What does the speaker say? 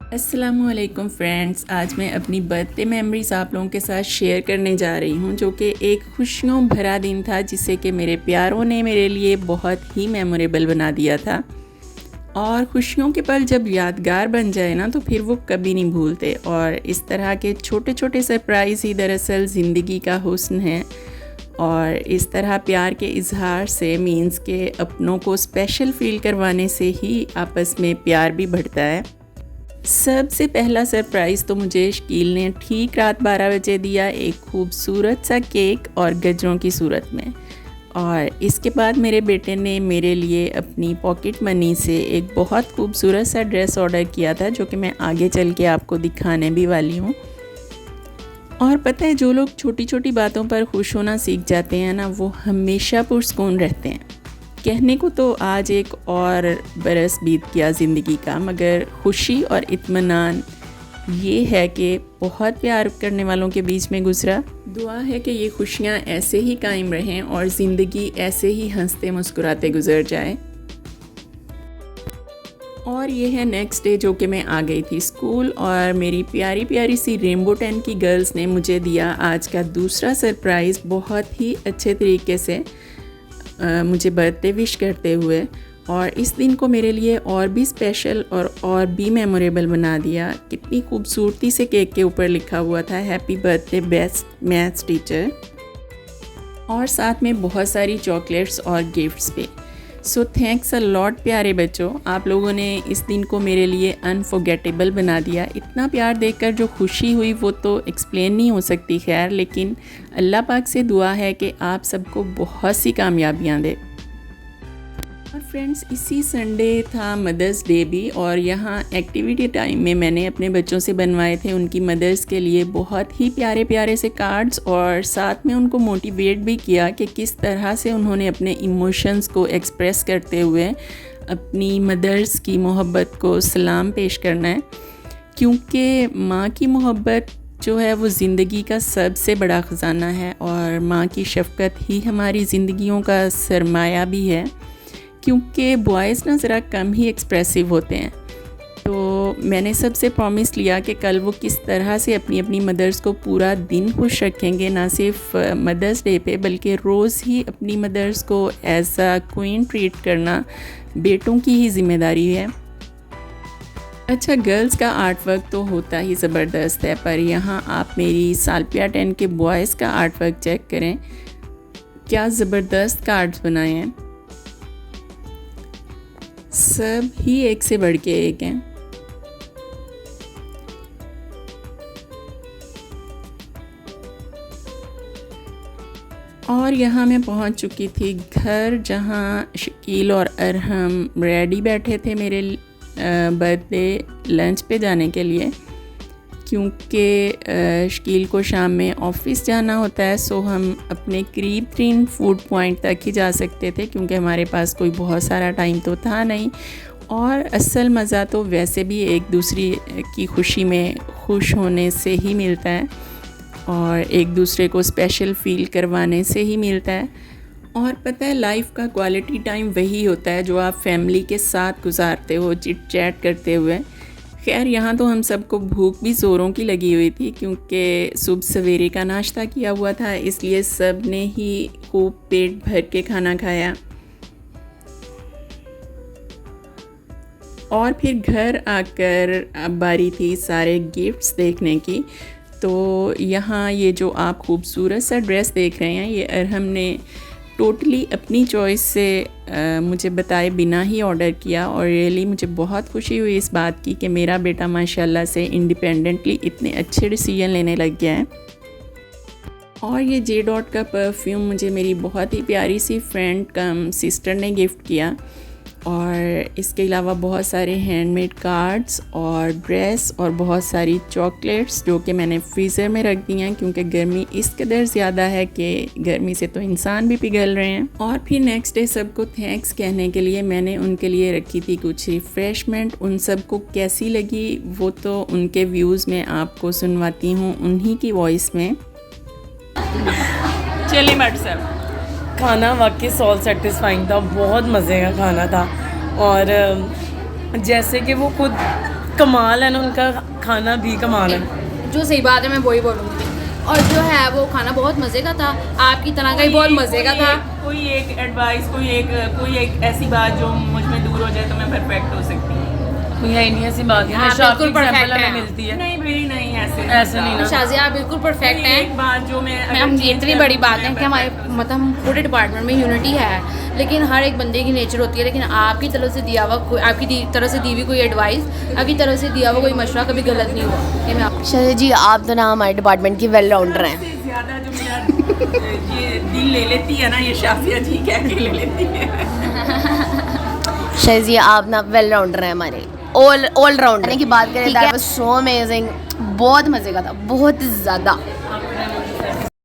अस्सलामुअलैकुम फ्रेंड्स, आज मैं अपनी बर्थडे मेमोरीज़ आप लोगों के साथ शेयर करने जा रही हूँ, जो कि एक खुशियों भरा दिन था जिसे कि मेरे प्यारों ने मेरे लिए बहुत ही मेमोरेबल बना दिया था। और खुशियों के पल जब यादगार बन जाए ना तो फिर वो कभी नहीं भूलते। और इस तरह के छोटे छोटे सरप्राइज़ ही दरअसल ज़िंदगी का हुस्न है। और इस तरह प्यार के इजहार से मीन्स के अपनों को स्पेशल फ़ील करवाने से ही आपस में प्यार भी बढ़ता है। सबसे पहला सरप्राइज़ तो मुझे शकील ने ठीक रात 12 बजे दिया, एक खूबसूरत सा केक और गजरों की सूरत में। और इसके बाद मेरे बेटे ने मेरे लिए अपनी पॉकेट मनी से एक बहुत खूबसूरत सा ड्रेस ऑर्डर किया था, जो कि मैं आगे चल के आपको दिखाने भी वाली हूँ। और पता है, जो लोग छोटी छोटी बातों पर खुश होना सीख जाते हैं ना, वो हमेशा पुरसकून रहते हैं। कहने को तो आज एक और बरस बीत गया ज़िंदगी का, मगर खुशी और इत्मीनान ये है कि बहुत प्यार करने वालों के बीच में गुजरा। दुआ है कि ये खुशियाँ ऐसे ही कायम रहें और ज़िंदगी ऐसे ही हंसते मुस्कुराते गुजर जाए। और ये है नेक्स्ट डे, जो कि मैं आ गई थी स्कूल, और मेरी प्यारी प्यारी सी रेनबो 10 की गर्ल्स ने मुझे दिया आज का दूसरा सरप्राइज़, बहुत ही अच्छे तरीके से मुझे बर्थडे विश करते हुए। और इस दिन को मेरे लिए और भी स्पेशल और भी मेमोरेबल बना दिया। कितनी खूबसूरती से केक के ऊपर लिखा हुआ था happy birthday best maths teacher, और साथ में बहुत सारी चॉकलेट्स और गिफ्ट्स भी। सो थैंक्स अ लॉट प्यारे बच्चों, आप लोगों ने इस दिन को मेरे लिए अनफॉरगेटेबल बना दिया। इतना प्यार देखकर जो खुशी हुई वो तो एक्सप्लेन नहीं हो सकती। खैर, लेकिन अल्लाह पाक से दुआ है कि आप सबको बहुत सी कामयाबियाँ दे। और फ्रेंड्स, इसी संडे था मदर्स डे भी, और यहाँ एक्टिविटी टाइम में मैंने अपने बच्चों से बनवाए थे उनकी मदर्स के लिए बहुत ही प्यारे प्यारे से कार्ड्स, और साथ में उनको मोटिवेट भी किया कि किस तरह से उन्होंने अपने इमोशंस को एक्सप्रेस करते हुए अपनी मदर्स की मोहब्बत को सलाम पेश करना है। क्योंकि माँ की मोहब्बत जो है वो ज़िंदगी का सबसे बड़ा ख़जाना है, और माँ की शफ़क़त ही हमारी ज़िंदगियों का सरमाया भी है। क्योंकि बॉयज़ ना ज़रा कम ही एक्सप्रेसिव होते हैं, तो मैंने सबसे प्रॉमिस लिया कि कल वो किस तरह से अपनी अपनी मदर्स को पूरा दिन खुश रखेंगे, ना सिर्फ मदर्स डे पे बल्कि रोज़ ही अपनी मदर्स को एज अ क्वीन ट्रीट करना बेटों की ही ज़िम्मेदारी है। अच्छा, गर्ल्स का आर्ट वर्क तो होता ही ज़बरदस्त है, पर यहाँ आप मेरी सालपिया 10 के बॉयज़ का आर्ट वर्क चेक करें, क्या ज़बरदस्त कार्ड्स बनाए हैं। सब ही एक से बढ़ के एक हैं। और यहाँ मैं पहुँच चुकी थी घर, जहाँ शकील और अरहम रेडी बैठे थे मेरे बर्थडे लंच पे जाने के लिए। क्योंकि शकील को शाम में ऑफ़िस जाना होता है, सो हम अपने करीब 3 फूड पॉइंट तक ही जा सकते थे, क्योंकि हमारे पास कोई बहुत सारा टाइम तो था नहीं। और असल मज़ा तो वैसे भी एक दूसरे की खुशी में खुश होने से ही मिलता है, और एक दूसरे को स्पेशल फ़ील करवाने से ही मिलता है। और पता है, लाइफ का क्वालिटी टाइम वही होता है जो आप फैमिली के साथ गुजारते हो, चिट चैट करते हुए। खैर, यहाँ तो हम सबको भूख भी ज़ोरों की लगी हुई थी, क्योंकि सुबह सवेरे का नाश्ता किया हुआ था, इसलिए सब ने ही खूब पेट भर के खाना खाया। और फिर घर आकर अब बारी थी सारे गिफ्ट्स देखने की। तो यहाँ ये जो आप खूबसूरत सा ड्रेस देख रहे हैं, ये अरहम ने टोटली अपनी चॉइस से मुझे बताए बिना ही ऑर्डर किया। और रियली मुझे बहुत खुशी हुई इस बात की कि मेरा बेटा माशाल्लाह से इंडिपेंडेंटली इतने अच्छे डिसीजन लेने लग गया है। और ये जे डॉट का परफ्यूम मुझे मेरी बहुत ही प्यारी सी फ्रेंड कम सिस्टर ने गिफ्ट किया। और इसके अलावा बहुत सारे हैंडमेड कार्ड्स और ड्रेस और बहुत सारी चॉकलेट्स, जो कि मैंने फ्रीज़र में रख दी हैं, क्योंकि गर्मी इस कदर ज़्यादा है कि गर्मी से तो इंसान भी पिघल रहे हैं। और फिर नेक्स्ट डे सबको थैंक्स कहने के लिए मैंने उनके लिए रखी थी कुछ रिफ़्रेशमेंट। उन सबको कैसी लगी वो तो उनके व्यूज़ में आपको सुनवाती हूँ, उन्हीं की वॉइस में। चलिए मट सर, खाना वाकई सॉल सेटिस्फाइंग था, बहुत मज़े का खाना था। और जैसे कि वो खुद कमाल है ना, उनका खाना भी कमाल है। जो सही बात है मैं वही बोलूँगी। और जो है वो खाना बहुत मज़े का था, आपकी तरह का ही बहुत मज़े का था। कोई एक एडवाइस, कोई एक ऐसी बात जो मुझ में दूर हो जाए तो मैं परफेक्ट हो सकती हूँ। कोई है नहीं ऐसी बात, हाँ, शादी बिल्कुल एग्जाम्पल perfect हमें है। मिलती है। नहीं मेरी नहीं ऐसे नहीं ना। शाजिया आप बिल्कुल परफेक्ट कोई एक हैं। बात जो मैं हम इतनी बड़ी बात है कि हमारे मतलब पूरे डिपार्टमेंट में यूनिटी है, लेकिन हर एक बंदे की नेचर होती है। लेकिन आपकी तरफ से दिया हुआ तरफ से दी हुई कोई एडवाइस, आपकी तरफ से दिया हुआ कोई मशवरा कभी गलत नहीं हुआ। ये मैं आप शाजिया जी आप तो ना हमारे डिपार्टमेंट की वेल राउंडर हैं। ज़्यादा जो मेरा ये दिल ले लेती है ना, ये शाजिया जी कह के ले लेती है। शाजिया जी आप ना वेल राउंडर हैं हमारे, ऑल राउंडर की बात करें दैट वाज सो अमेजिंग, बहुत मज़े का था, बहुत ज़्यादा।